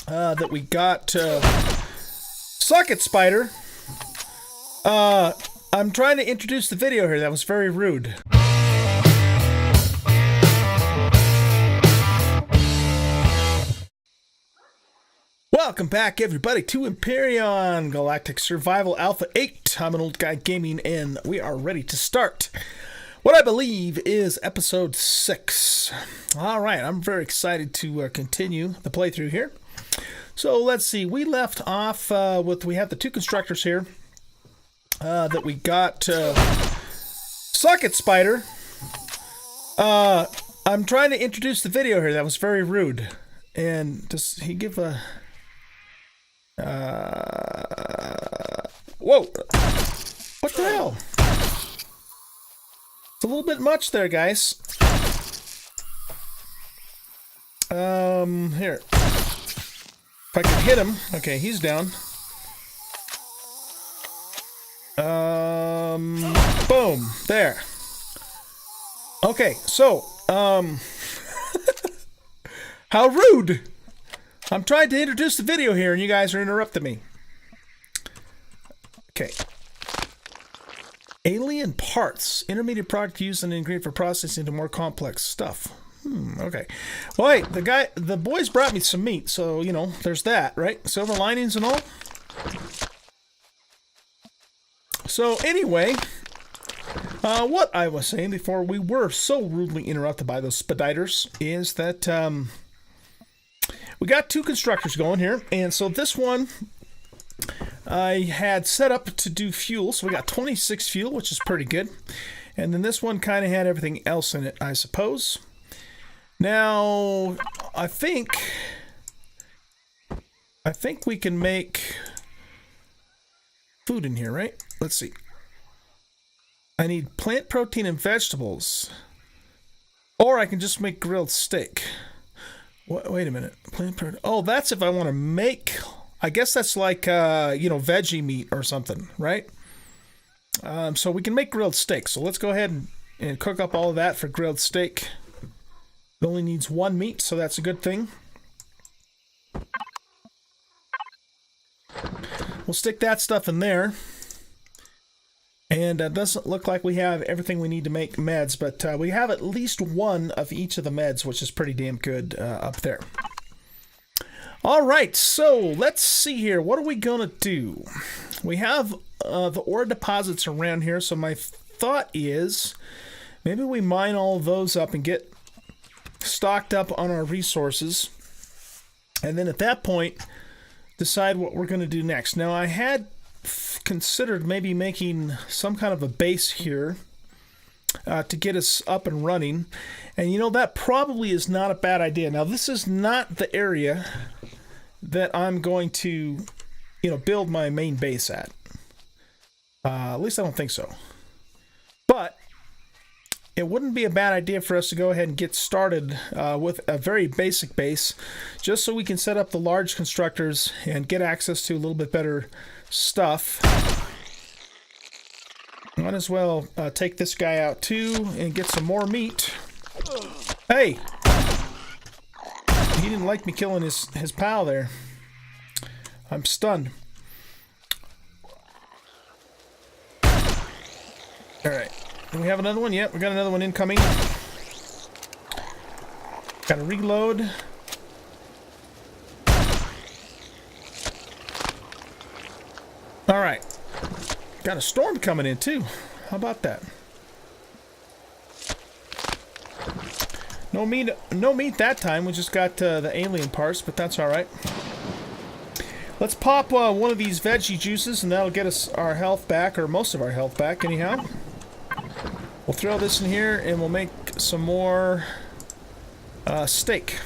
that we got. Suck it, spider. I'm trying to introduce the video here. That was very rude. Welcome back, everybody, to Empyrion Galactic Survival Alpha 8. I'm an Oldguy Gaming, and we are ready to start what I believe is episode 6. All right, I'm very excited to continue the playthrough here. So let's see. We left off with, we have the two constructors here that we got. Suck it, spider. I'm trying to introduce the video here. That was very rude. And does he give a... whoa! What the hell? It's a little bit much there, guys. Here. If I can hit him. Okay, he's down. Boom. There. Okay, so, how rude! I'm trying to introduce the video here, and you guys are interrupting me. Okay. Alien parts. Intermediate product used and ingredient for processing into more complex stuff. Okay. Well, hey, the boys brought me some meat, so, you know, there's that, right? Silver linings and all. So, anyway, what I was saying before we were so rudely interrupted by those spiders is that, we got two constructors going here, and so this one I had set up to do fuel, so we got 26 fuel, which is pretty good. And then this one kind of had everything else in it, I suppose. Now, I think we can make food in here, right? Let's see. I need plant protein and vegetables. Or I can just make grilled steak. Wait a minute. Plant protein. Oh, that's if I want to make... I guess that's like, you know, veggie meat or something, right? So we can make grilled steak. So let's go ahead and cook up all of that for grilled steak. It only needs one meat, so that's a good thing. We'll stick that stuff in there. And it doesn't look like we have everything we need to make meds, but we have at least one of each of the meds, which is pretty damn good up there. All right, so let's see here. What are we going to do? We have the ore deposits around here, so my thought is maybe we mine all of those up and get stocked up on our resources, and then at that point decide what we're going to do next. Now, I had considered maybe making some kind of a base here to get us up and running, and you know, that probably is not a bad idea. Now, this is not the area that I'm going to, you know, build my main base at. At least I don't think so. But it wouldn't be a bad idea for us to go ahead and get started with a very basic base, just so we can set up the large constructors and get access to a little bit better stuff. Might as well take this guy out too and get some more meat. Hey! He didn't like me killing his pal there. I'm stunned. Alright. Do we have another one? Yep, we got another one incoming. Gotta reload. Alright. Got a storm coming in too. How about that? No meat that time. We just got the alien parts, but that's alright. Let's pop one of these veggie juices, and that'll get us our health back, or most of our health back anyhow. We'll throw this in here, and we'll make some more steak.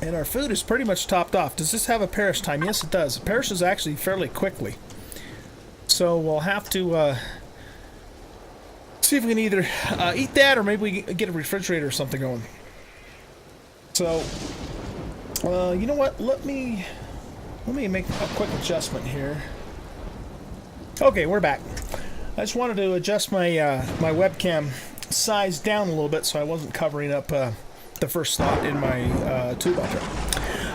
And our food is pretty much topped off. Does this have a perish time? Yes, it does. It perishes actually fairly quickly. So we'll have to see if we can either eat that, or maybe we can get a refrigerator or something going. So, you know what? Let me make a quick adjustment here. Okay, we're back. I just wanted to adjust my my webcam sized down a little bit so I wasn't covering up the first slot in my tool belt there.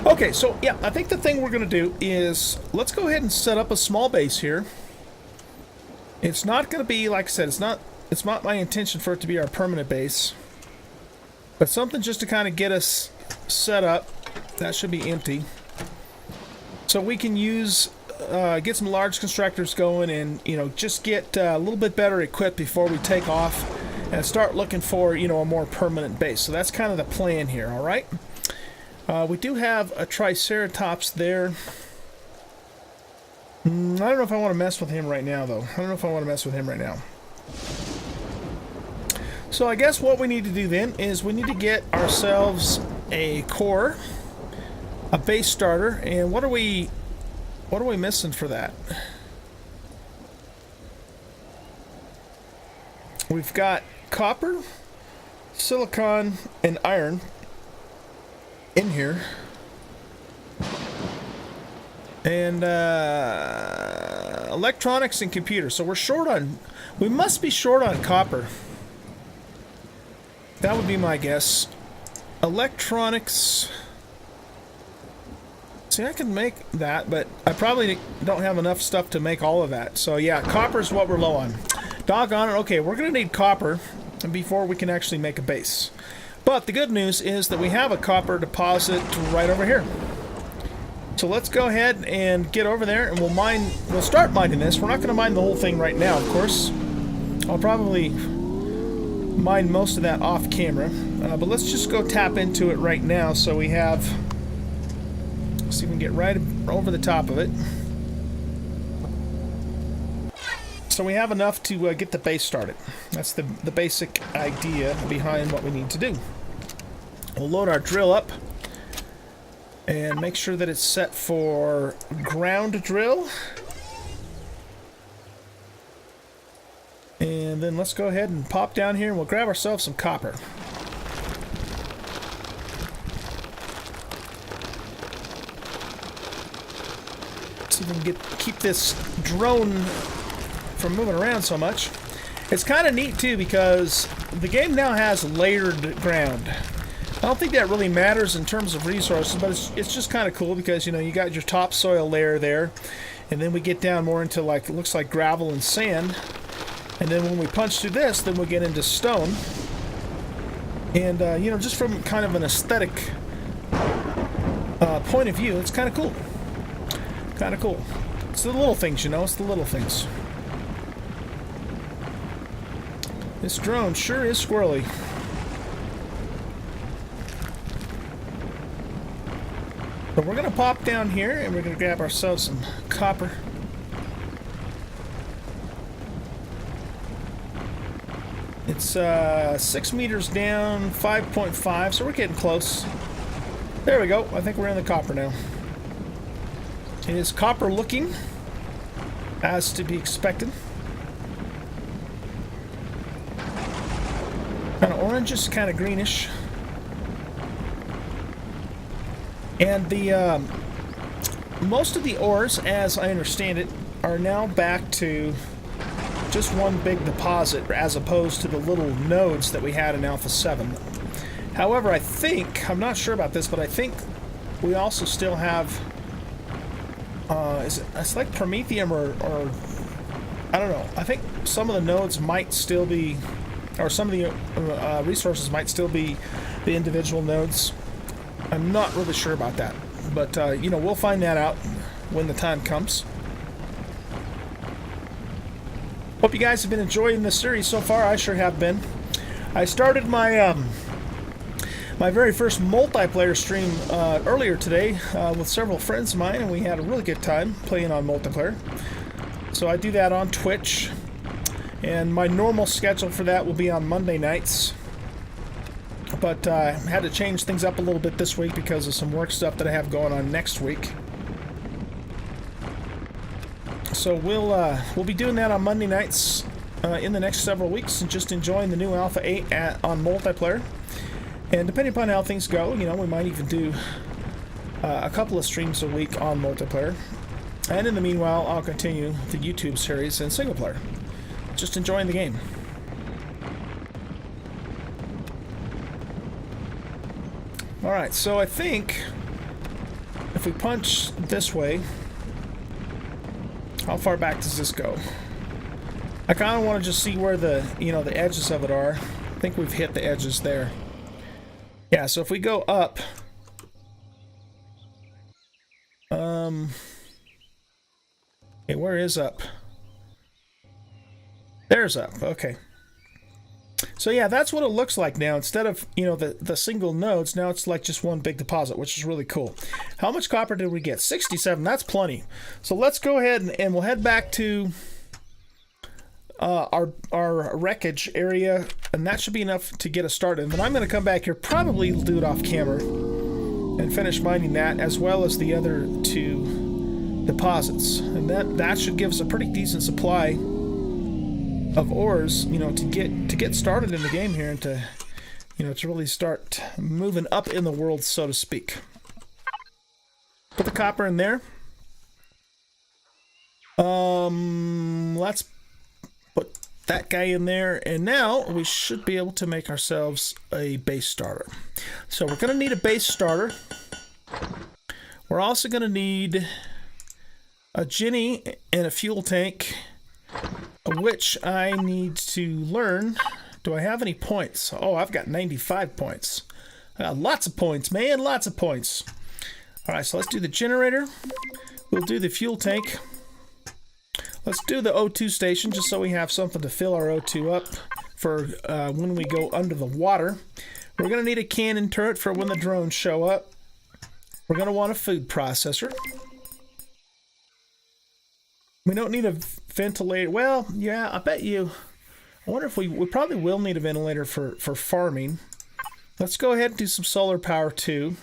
Okay, so yeah, I think the thing we're going to do is let's go ahead and set up a small base here. It's not going to be, like I said, it's not my intention for it to be our permanent base, but something just to kind of get us set up. That should be empty, so we can use get some large constructors going, and just get a little bit better equipped before we take off and start looking for a more permanent base. So that's kind of the plan here. All right, we do have a Triceratops there. I don't know if I want to mess with him right now, though. So I guess what we need to do then is we need to get ourselves a core, a base starter, and what are we missing for that? We've got copper, silicon, and iron in here. And electronics and computers. So we must be short on copper. That would be my guess. Electronics. See, I can make that, but I probably don't have enough stuff to make all of that. So yeah, copper is what we're low on. Doggone it. Okay, we're going to need copper before we can actually make a base. But the good news is that we have a copper deposit right over here. So let's go ahead and get over there, and we'll start mining this. We're not going to mine the whole thing right now, of course. I'll probably mine most of that off camera. But let's just go tap into it right now so we have... See if we can get right over the top of it. So we have enough to get the base started. That's the basic idea behind what we need to do. We'll load our drill up and make sure that it's set for ground drill. And then let's go ahead and pop down here and we'll grab ourselves some copper. See if we can keep this drone from moving around so much. It's kind of neat too because the game now has layered ground. I don't think that really matters in terms of resources, but it's just kind of cool because you got your topsoil layer there, and then we get down more into it looks like gravel and sand, and then when we punch through this, then we get into stone. And just from kind of an aesthetic point of view, it's kind of cool. Kind of cool. It's the little things, it's the little things. This drone sure is squirrely. But we're going to pop down here and we're going to grab ourselves some copper. It's 6 meters down, 5.5, so we're getting close. There we go. I think we're in the copper now. It is copper looking, as to be expected. Kind of orangish, kind of greenish. And the most of the ores, as I understand it, are now back to just one big deposit, as opposed to the little nodes that we had in Alpha 7. However, I'm not sure about this, but I think we also still have, it's like Promethium or I don't know. I think some of the nodes might still be, or some of the resources might still be the individual nodes. I'm not really sure about that, but we'll find that out when the time comes. Hope you guys have been enjoying this series so far. I sure have been. I started my my very first multiplayer stream earlier today with several friends of mine, and we had a really good time playing on multiplayer. So I do that on Twitch, and my normal schedule for that will be on Monday nights. But I had to change things up a little bit this week because of some work stuff that I have going on next week. So we'll be doing that on Monday nights in the next several weeks, and just enjoying the new Alpha 8 on multiplayer. And depending upon how things go, we might even do a couple of streams a week on multiplayer. And in the meanwhile, I'll continue the YouTube series in single player. Just enjoying the game. Alright, so I think if we punch this way, how far back does this go? I kind of want to just see where the, you know, the edges of it are. I think we've hit the edges there. Yeah, so if we go up, okay, where is up? There's up, okay. So yeah, that's what it looks like now. Instead of, you know, the single nodes, now it's like just one big deposit, which is really cool. How much copper did we get? 67, that's plenty. So let's go ahead and we'll head back to our wreckage area, and that should be enough to get us started. And then I'm going to come back here, probably do it off camera, and finish mining that, as well as the other 2 deposits. And that should give us a pretty decent supply of ores, you know, to get started in the game here, and to, you know, to really start moving up in the world, so to speak. Put the copper in there. Let's put that guy in there, and now we should be able to make ourselves a base starter. So we're going to need a base starter. We're also going to need a Ginny and a fuel tank, which I need to learn. Do I have any points? Oh, I've got 95 points. I got lots of points, man, lots of points. All right, so let's do the generator. We'll do the fuel tank. Let's do the O2 station, just so we have something to fill our O2 up for when we go under the water. We're going to need a cannon turret for when the drones show up. We're going to want a food processor. We don't need a ventilator. Well, yeah, I bet you. I wonder if we probably will need a ventilator for farming. Let's go ahead and do some solar power too.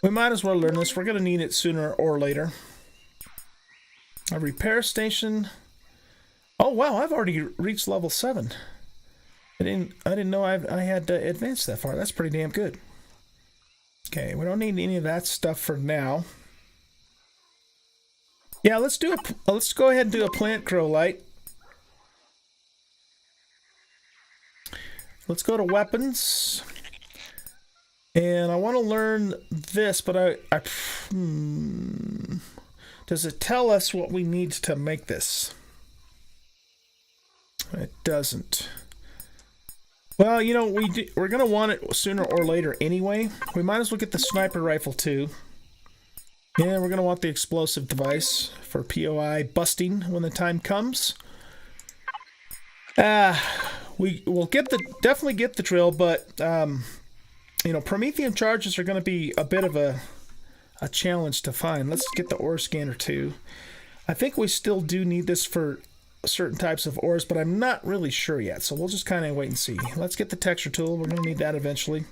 We might as well learn this. We're going to need it sooner or later. A repair station. Oh wow, I've already reached level 7. I didn't know I had advanced that far. That's pretty damn good. Okay, we don't need any of that stuff for now. Yeah, let's go ahead and do a plant grow light. Let's go to weapons. And I want to learn this, but does it tell us what we need to make this? It doesn't. Well, you know, we're going to want it sooner or later anyway. We might as well get the sniper rifle too. And we're going to want the explosive device for POI busting when the time comes. We will definitely get the drill, but you know, Promethean charges are going to be a bit of a challenge to find. Let's get the ore scanner too. I think we still do need this for certain types of ores, but I'm not really sure yet, so we'll just kind of wait and see. Let's get the texture tool. We're going to need that eventually.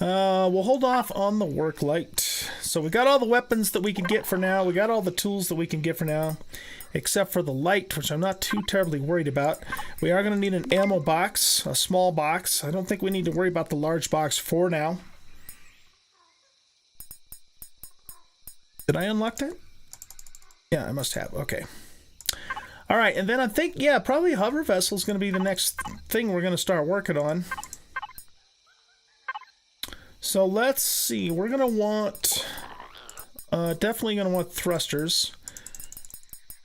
We'll hold off on the work light. So we got all the weapons that we can get for now. We got all the tools that we can get for now, except for the light, which I'm not too terribly worried about. We are going to need an ammo box, a small box. I don't think we need to worry about the large box for now. Did I unlock that? Yeah, I must have. Okay. All right, and then I think, yeah, probably hover vessel is going to be the next thing we're going to start working on. So let's see. We're going to want, definitely going to want thrusters.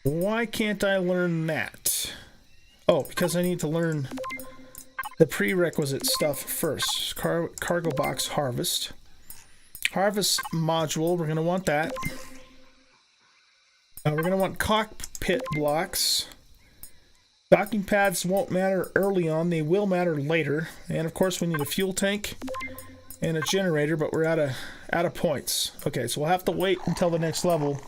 Why can't I learn that? Oh, because I need to learn the prerequisite stuff first. Cargo box harvest. Harvest module, we're going to want that. We're going to want cockpit blocks. Docking pads won't matter early on. They will matter later. And of course we need a fuel tank and a generator, but we're out of points. Okay, so we'll have to wait until the next level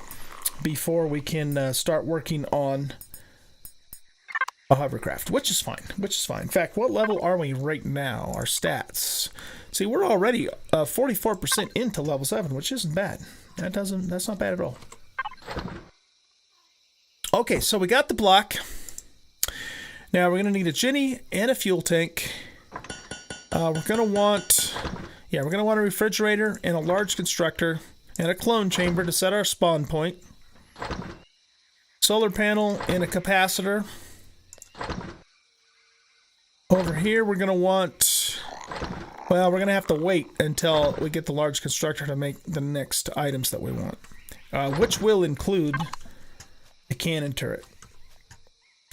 before we can start working on a hovercraft, which is fine. In fact, what level are we right now? Our stats. See, we're already 44% into level 7, which isn't bad. That's not bad at all. Okay, so we got the block. Now we're going to need a Ginny and a fuel tank. We're going to want a refrigerator and a large constructor and a clone chamber to set our spawn point. Solar panel and a capacitor. Over here we're going to want Well, we're going to have to wait until we get the large constructor to make the next items that we want. Which will include the cannon turret.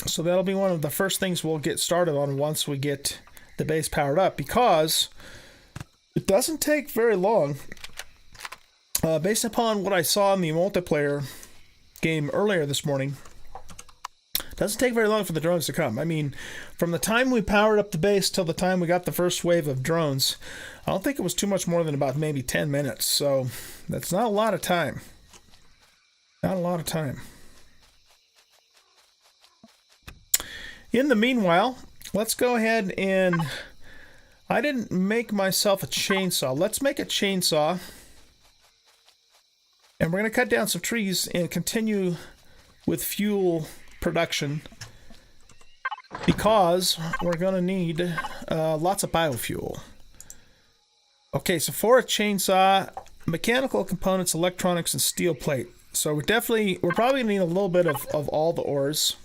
So that'll be one of the first things we'll get started on once we get the base powered up, because it doesn't take very long. Based upon what I saw in the multiplayer game earlier this morning, it doesn't take very long for the drones to come. I mean, from the time we powered up the base till the time we got the first wave of drones, I don't think it was too much more than about maybe 10 minutes. So that's not a lot of time. Not a lot of time. In the meanwhile, let's go ahead and... I didn't make myself a chainsaw. Let's make a chainsaw. And we're going to cut down some trees and continue with fuel production, because we're going to need lots of biofuel. Okay, so for a chainsaw, mechanical components, electronics, and steel plate. So we're probably going to need a little bit of all the ores.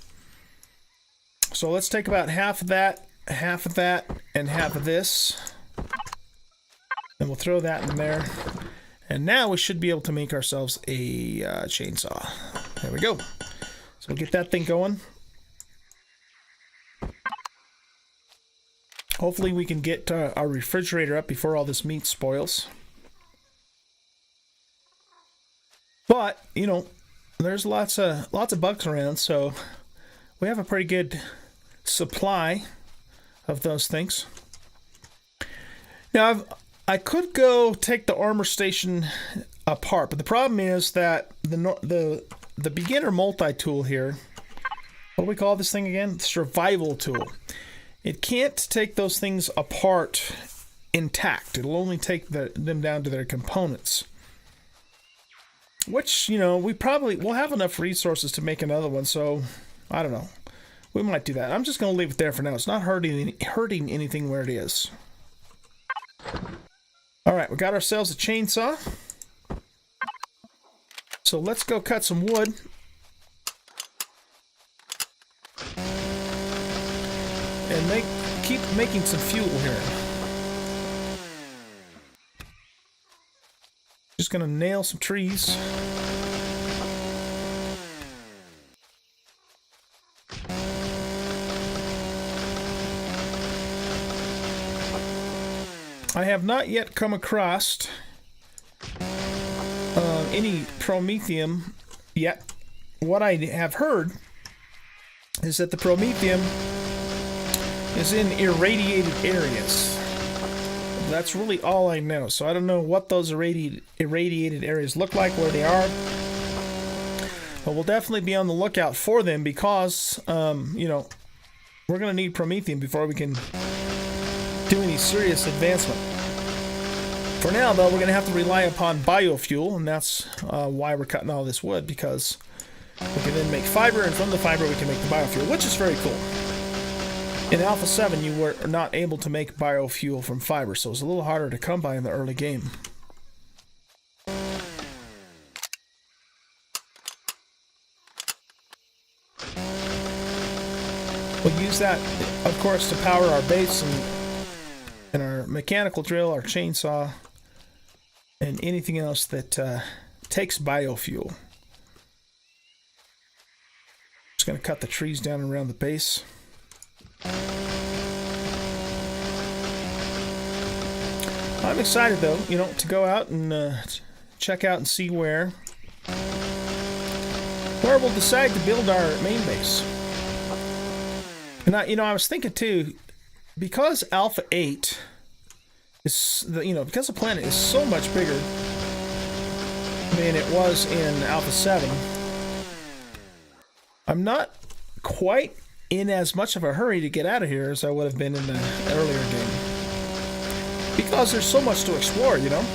So let's take about half of that, and half of this. And we'll throw that in there. And now we should be able to make ourselves a chainsaw. There we go. So we'll get that thing going. Hopefully we can get our refrigerator up before all this meat spoils. But, you know, there's lots of bugs around, so we have a pretty good supply of those things. Now, I could go take the armor station apart, but the problem is that the beginner multi-tool here, what do we call this thing again? Survival tool. It can't take those things apart intact. It'll only take them down to their components. Which, you know, we'll have enough resources to make another one, so I don't know. We might do that. I'm just going to leave it there for now. It's not hurting anything where it is. Alright, we got ourselves a chainsaw. So let's go cut some wood. And keep making some fuel here. Just going to nail some trees. I have not yet come across any promethium yet. What I have heard is that the promethium is in irradiated areas. That's really all I know. So I don't know what those irradiated areas look like, where they are. But we'll definitely be on the lookout for them, because, you know, we're going to need promethium before we can do any serious advancement. For now, though, we're going to have to rely upon biofuel, and that's why we're cutting all this wood, because we can then make fiber, and from the fiber we can make the biofuel, which is very cool. In Alpha 7, you were not able to make biofuel from fiber, so it's a little harder to come by in the early game. We'll use that, of course, to power our base and our mechanical drill, our chainsaw, and anything else that takes biofuel. Just going to cut the trees down around the base. I'm excited, though, you know, to go out and check out and see where we'll decide to build our main base. And I was thinking too, because Alpha 8 is, because the planet is so much bigger than it was in Alpha 7, I'm not quite in as much of a hurry to get out of here as I would have been in the earlier game. Because there's so much to explore, you know?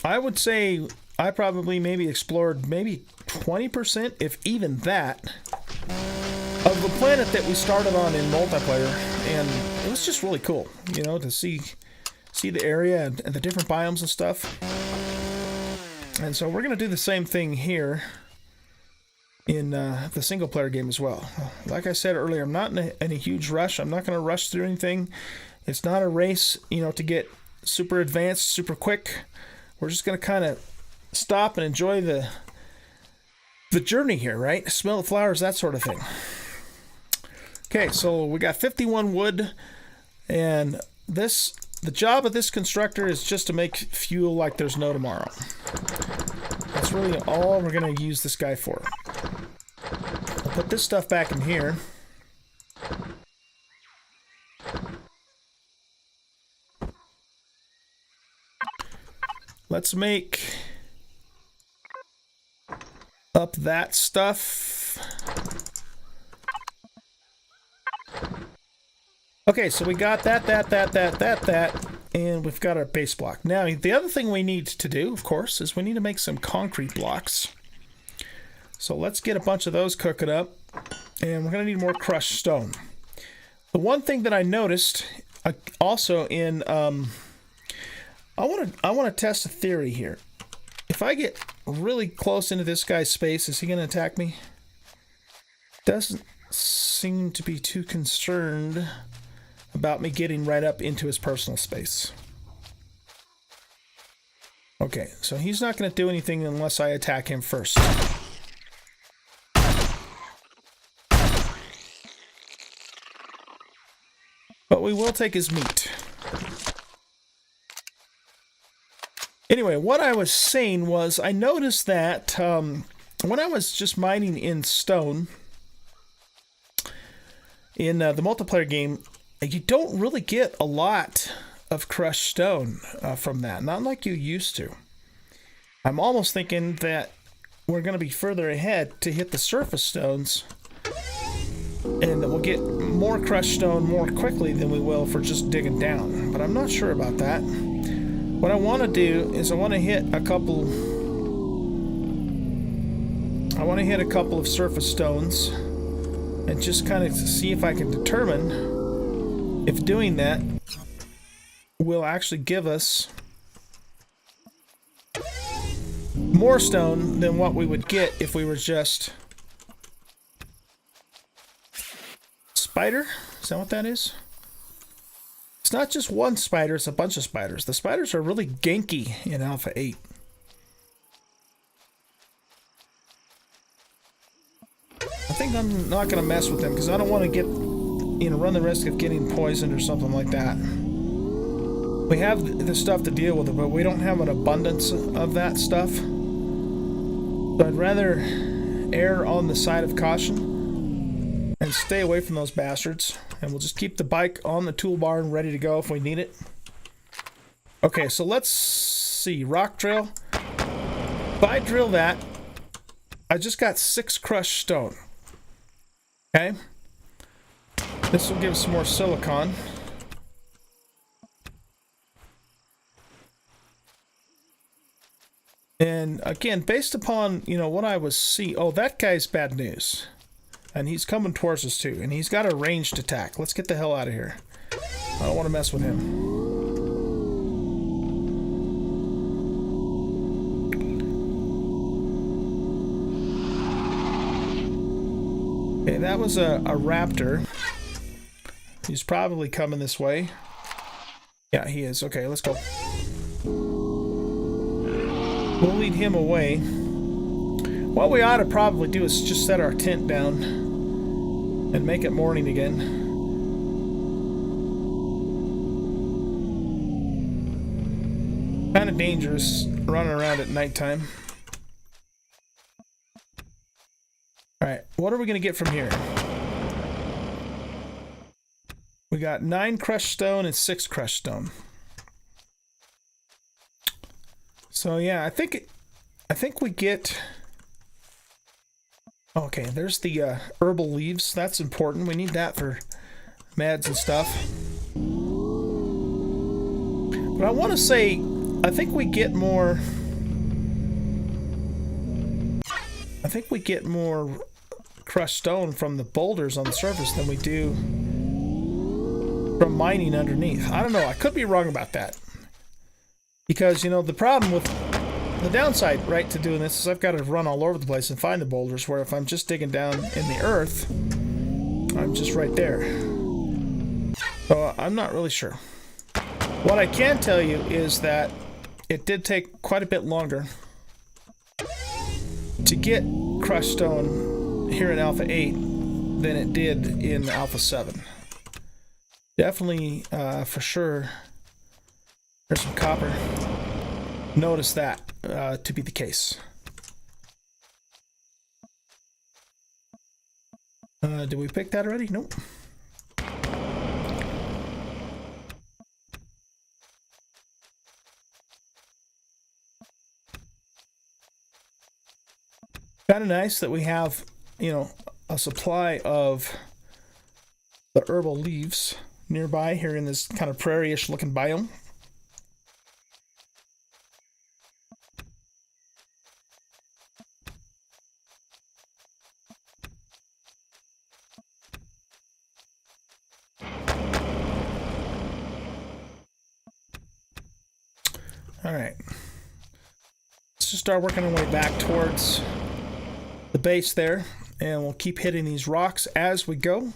I would say I probably maybe explored maybe 20%, if even that, of the planet that we started on in multiplayer, and it was just really cool, you know, to see the area and the different biomes and stuff. And so we're going to do the same thing here. in the single player game as well. Like I said earlier, I'm not in a huge rush. I'm not going to rush through anything. It's not a race, to get super advanced, super quick. We're just going to kind of stop and enjoy the journey here, right? Smell the flowers, that sort of thing. Okay, so we got 51 wood, and the job of this constructor is just to make fuel like there's no tomorrow. That's really all we're going to use this guy for. I'll put this stuff back in here. Let's make up that stuff. Okay, so we got that, and we've got our base block. Now, the other thing we need to do, of course, is we need to make some concrete blocks. So let's get a bunch of those cooking up, and we're going to need more crushed stone. The one thing that I noticed also in... I want to test a theory here. If I get really close into this guy's space, is he going to attack me? Doesn't seem to be too concerned about me getting right up into his personal space. Okay, so he's not going to do anything unless I attack him first. But we will take his meat. Anyway, what I was saying was I noticed that when I was just mining in stone in the multiplayer game, you don't really get a lot of crushed stone from that. Not like you used to. I'm almost thinking that we're going to be further ahead to hit the surface stones, and that we'll get more crushed stone more quickly than we will for just digging down. But I'm not sure about that. What I want to do is I want to hit a couple of surface stones and just kind of see if I can determine if doing that will actually give us more stone than what we would get if we were just... Spider? Is that what that is? It's not just one spider, it's a bunch of spiders. The spiders are really ganky in Alpha 8. I think I'm not going to mess with them because I don't want to get, run the risk of getting poisoned or something like that. We have the stuff to deal with it, but we don't have an abundance of that stuff. So I'd rather err on the side of caution and stay away from those bastards. And we'll just keep the bike on the toolbar and ready to go if we need it. Okay, so let's see. Rock drill. If I drill that, I just got 6 crushed stone. Okay. This will give us some more silicon. And again, based upon, what I was seeing... Oh, that guy's bad news. And he's coming towards us too. And he's got a ranged attack. Let's get the hell out of here. I don't want to mess with him. Okay, that was a raptor. He's probably coming this way. Yeah, he is. Okay, let's go. We'll lead him away. What we ought to probably do is just set our tent down and make it morning again. Kind of dangerous running around at nighttime. Alright, what are we going to get from here? We got 9 crushed stone and 6 crushed stone. So yeah, I think we get... Okay, there's the herbal leaves. That's important. We need that for meds and stuff. But I want to say, I think we get more crushed stone from the boulders on the surface than we do from mining underneath. I don't know. I could be wrong about that. Because, the problem with the downside, right, to doing this is I've got to run all over the place and find the boulders, where if I'm just digging down in the earth, I'm just right there. So I'm not really sure. What I can tell you is that it did take quite a bit longer to get crushed stone here in Alpha 8 than it did in Alpha 7. Definitely, for sure, there's some copper. Notice that to be the case. Did we pick that already? Nope. Kind of nice that we have, you know, a supply of the herbal leaves nearby here in this kind of prairie-ish looking biome. All right, let's just start working our way back towards the base there, and we'll keep hitting these rocks as we go.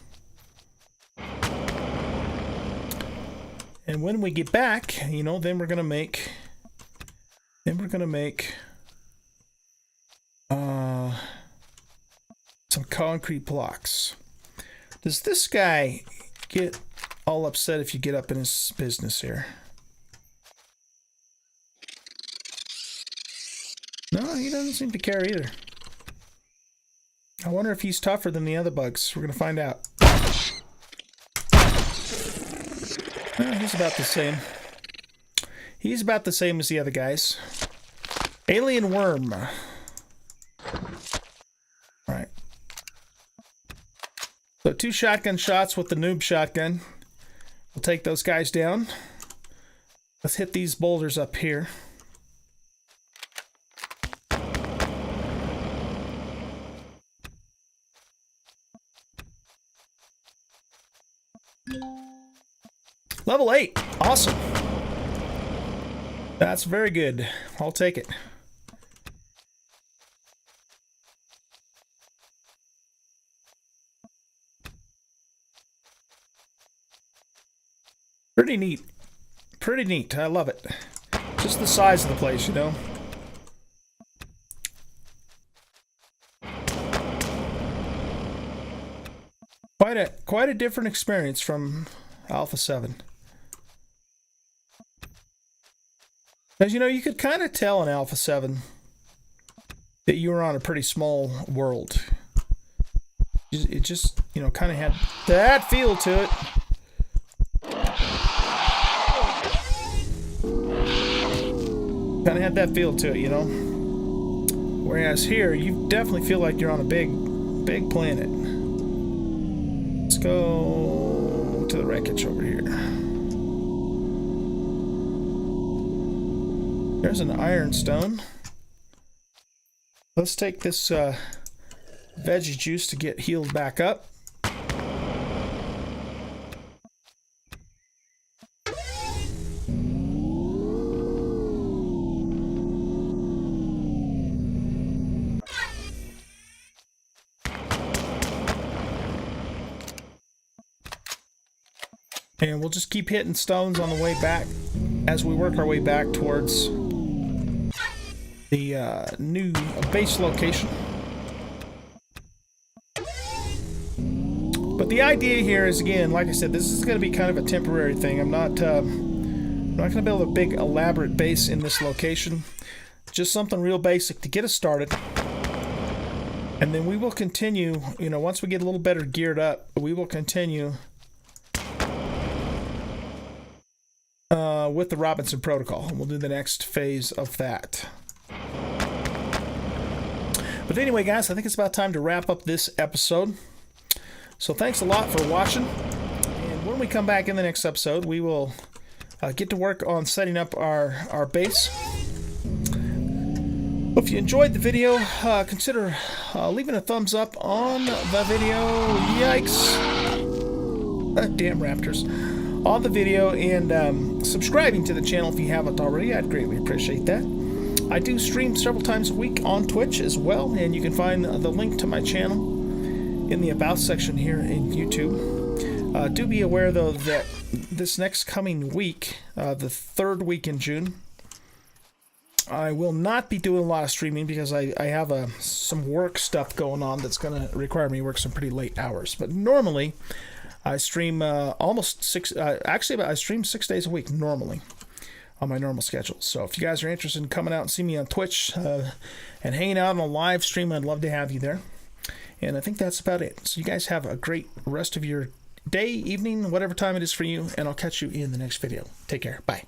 And when we get back, you know, then we're gonna make some concrete blocks. Does this guy get all upset if you get up in his business here? No, he doesn't seem to care either. I wonder if he's tougher than the other bugs. We're gonna find out. He's about the same. He's about the same as the other guys. Alien worm. Alright. So 2 shotgun shots with the noob shotgun. We'll take those guys down. Let's hit these boulders up here. Level 8. Awesome. That's very good. I'll take it. Pretty neat. Pretty neat. I love it. Just the size of the place, you know. Quite a different experience from Alpha 7. As you know, you could kind of tell in Alpha 7 that you were on a pretty small world. It just, you know, kind of had that feel to it. Kind of had that feel to it, you know. Whereas here, you definitely feel like you're on a big planet. Let's go to the wreckage over here. There's an iron stone. Let's take this veggie juice to get healed back up. And we'll just keep hitting stones on the way back as we work our way back towards the new base location. But the idea here is, again, like I said, this is going to be kind of a temporary thing. I'm not going to build a big elaborate base in this location. Just something real basic to get us started. And then we will continue, you know, once we get a little better geared up, we will continue with the Robinson Protocol. We'll do the next phase of that. But anyway, guys, I think it's about time to wrap up this episode. So thanks a lot for watching. And when we come back in the next episode, we will get to work on setting up our base. If you enjoyed the video, consider leaving a thumbs up on the video. Yikes. Damn raptors. On the video, and subscribing to the channel if you haven't already. I'd greatly appreciate that. I do stream several times a week on Twitch as well, and you can find the link to my channel in the About section here in YouTube. Do be aware, though, that this next coming week, the third week in June, I will not be doing a lot of streaming because I have some work stuff going on that's going to require me to work some pretty late hours. But normally, I stream I stream 6 days a week normally on my normal schedule. So if you guys are interested in coming out and see me on Twitch and hanging out on a live stream, I'd love to have you there. And I think that's about it. So you guys have a great rest of your day, evening, whatever time it is for you, and I'll catch you in the next video. Take care. Bye.